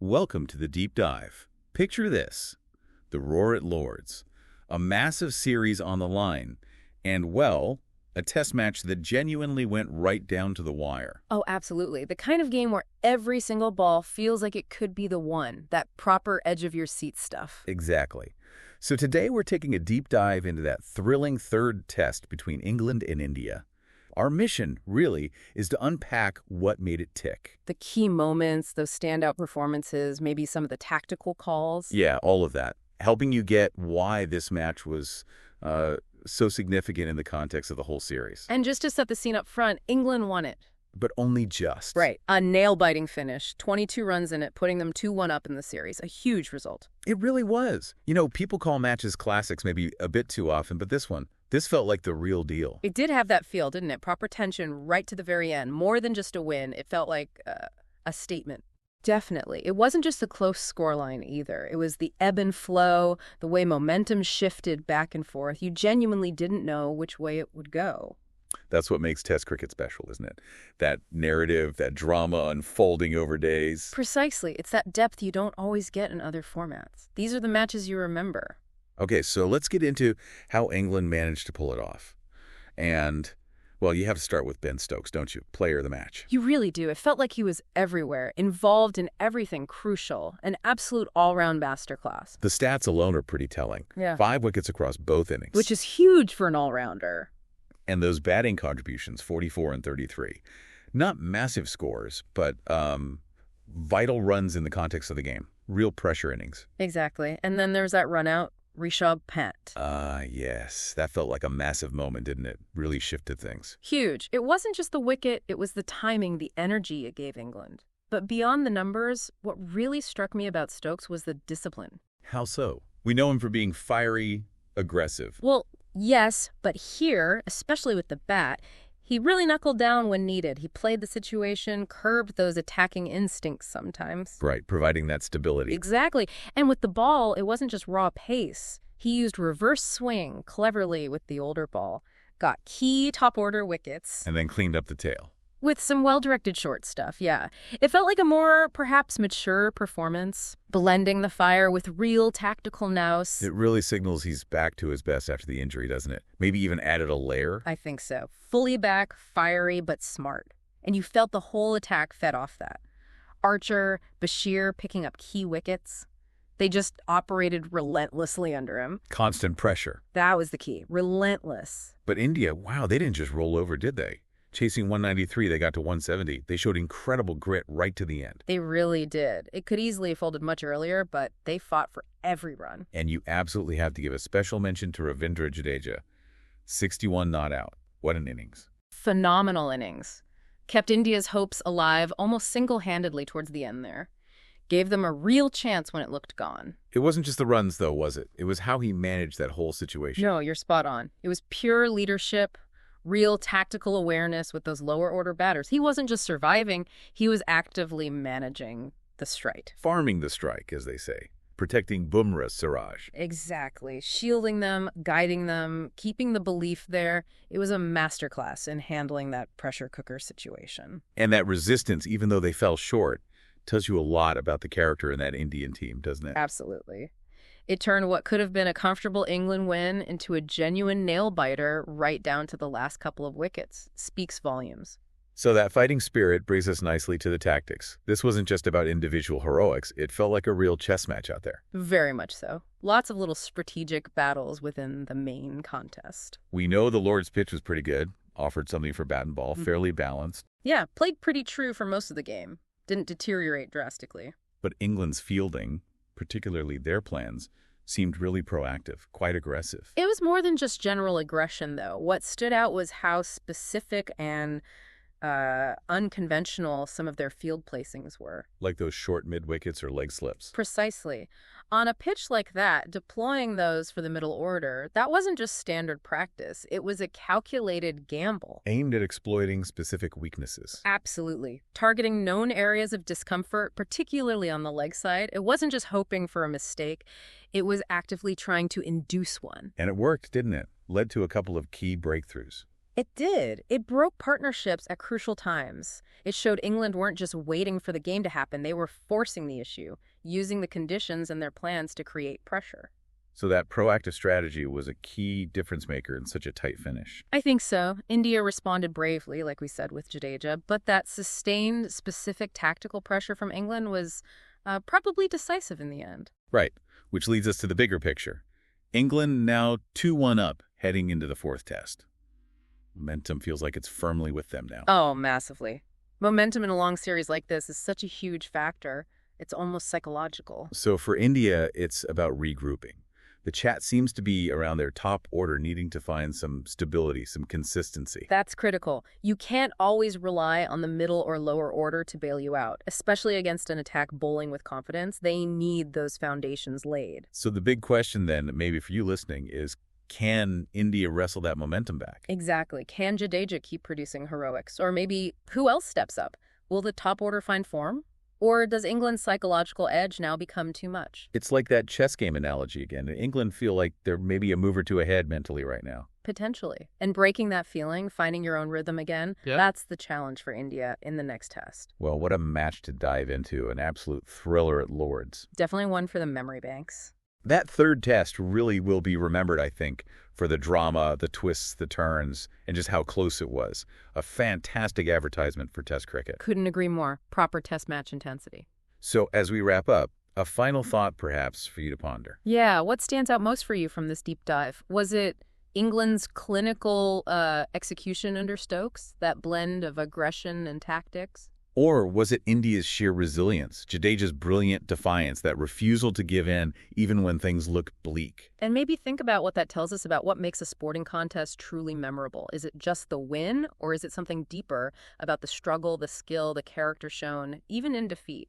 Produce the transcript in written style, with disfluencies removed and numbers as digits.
Welcome to the deep dive. Picture this, the roar at Lord's, a massive series on the line, and, well, a test match that genuinely went right down to the wire. Oh, absolutely. The kind of game where every single ball feels like it could be the one, that proper edge-of-your-seat stuff. Exactly. So today we're taking a deep dive into that thrilling third test between England and India. Our mission, really, is to unpack what made it tick. The key moments, those standout performances, maybe some of the tactical calls. Yeah, all of that. Helping you get why this match was so significant in the context of the whole series. And just to set the scene up front, England won it. But only just. Right. A nail-biting finish, 22 runs in it, putting them 2-1 up in the series. A huge result. It really was. You know, people call matches classics maybe a bit too often, but this felt like the real deal. It did have that feel, didn't it? Proper tension right to the very end. More than just a win. It felt like a statement. Definitely. It wasn't just a close scoreline either. It was the ebb and flow, the way momentum shifted back and forth. You genuinely didn't know which way it would go. That's what makes Test cricket special, isn't it? That narrative, that drama unfolding over days. Precisely. It's that depth you don't always get in other formats. These are the matches you remember. Okay, so let's get into how England managed to pull it off. And, well, you have to start with Ben Stokes, don't you? Player of the match. You really do. It felt like he was everywhere, involved in everything crucial, an absolute all-round masterclass. The stats alone are pretty telling. Yeah. 5 wickets across both innings. Which is huge for an all-rounder. And those batting contributions, 44 and 33. Not massive scores, but vital runs in the context of the game. Real pressure innings. Exactly. And then there's that run-out. Shoaib Pant. Yes. That felt like a massive moment, didn't it? Really shifted things. Huge. It wasn't just the wicket, it was the timing, the energy it gave England. But beyond the numbers, what really struck me about Stokes was the discipline. How so? We know him for being fiery, aggressive. Well, yes, but here, especially with the bat, he really knuckled down when needed. He played the situation, curbed those attacking instincts sometimes. Right, providing that stability. Exactly. And with the ball, it wasn't just raw pace. He used reverse swing cleverly with the older ball, got key top-order wickets. And then cleaned up the tail. With some well-directed short stuff, yeah. It felt like a more, perhaps, mature performance, blending the fire with real tactical nous. It really signals he's back to his best after the injury, doesn't it? Maybe even added a layer? I think so. Fully back, fiery, but smart. And you felt the whole attack fed off that. Archer, Bashir picking up key wickets. They just operated relentlessly under him. Constant pressure. That was the key. Relentless. But India, wow, they didn't just roll over, did they? Chasing 193, they got to 170. They showed incredible grit right to the end. They really did. It could easily have folded much earlier, but they fought for every run. And you absolutely have to give a special mention to Ravindra Jadeja. 61 not out. What an innings. Phenomenal innings. Kept India's hopes alive almost single-handedly towards the end there. Gave them a real chance when it looked gone. It wasn't just the runs, though, was it? It was how he managed that whole situation. No, you're spot on. It was pure leadership, real tactical awareness with those lower-order batters. He wasn't just surviving, he was actively managing the strike. Farming the strike, as they say. Protecting Bumrah's Siraj. Exactly. Shielding them, guiding them, keeping the belief there. It was a masterclass in handling that pressure cooker situation. And that resistance, even though they fell short, tells you a lot about the character in that Indian team, doesn't it? Absolutely. It turned what could have been a comfortable England win into a genuine nail-biter right down to the last couple of wickets. Speaks volumes. So that fighting spirit brings us nicely to the tactics. This wasn't just about individual heroics. It felt like a real chess match out there. Very much so. Lots of little strategic battles within the main contest. We know the Lord's pitch was pretty good. Offered something for bat and ball, fairly balanced. Yeah, played pretty true for most of the game. Didn't deteriorate drastically. But England's fielding, particularly their plans, seemed really proactive, quite aggressive. It was more than just general aggression, though. What stood out was how specific and unconventional some of their field placings were. Like those short mid-wickets or leg slips. Precisely. On a pitch like that, deploying those for the middle order, that wasn't just standard practice. It was a calculated gamble. Aimed at exploiting specific weaknesses. Absolutely. Targeting known areas of discomfort, particularly on the leg side. It wasn't just hoping for a mistake. It was actively trying to induce one. And it worked, didn't it? Led to a couple of key breakthroughs. It did. It broke partnerships at crucial times. It showed England weren't just waiting for the game to happen, they were forcing the issue, using the conditions and their plans to create pressure. So that proactive strategy was a key difference maker in such a tight finish. I think so. India responded bravely, like we said with Jadeja, but that sustained, specific tactical pressure from England was probably decisive in the end. Right, which leads us to the bigger picture. England now 2-1 up heading into the fourth test. Momentum feels like it's firmly with them now. Oh, massively. Momentum in a long series like this is such a huge factor. It's almost psychological. So for India, it's about regrouping. The chat seems to be around their top order needing to find some stability, some consistency. That's critical. You can't always rely on the middle or lower order to bail you out, especially against an attack bowling with confidence. They need those foundations laid. So the big question then, maybe for you listening, is can India wrestle that momentum back? Exactly. Can Jadeja keep producing heroics? Or maybe who else steps up? Will the top order find form? Or does England's psychological edge now become too much? It's like that chess game analogy again. England feel like they're maybe a move or two ahead mentally right now. Potentially. And breaking that feeling, finding your own rhythm again, that's the challenge for India in the next test. Well, what a match to dive into. An absolute thriller at Lord's. Definitely one for the memory banks. That third test really will be remembered, I think, for the drama, the twists, the turns, and just how close it was. A fantastic advertisement for Test cricket. Couldn't agree more. Proper test match intensity. So as we wrap up, a final thought perhaps for you to ponder. Yeah, what stands out most for you from this deep dive? Was it England's clinical execution under Stokes, that blend of aggression and tactics? Or was it India's sheer resilience, Jadeja's brilliant defiance, that refusal to give in even when things look bleak? And maybe think about what that tells us about what makes a sporting contest truly memorable. Is it just the win, or is it something deeper about the struggle, the skill, the character shown, even in defeat?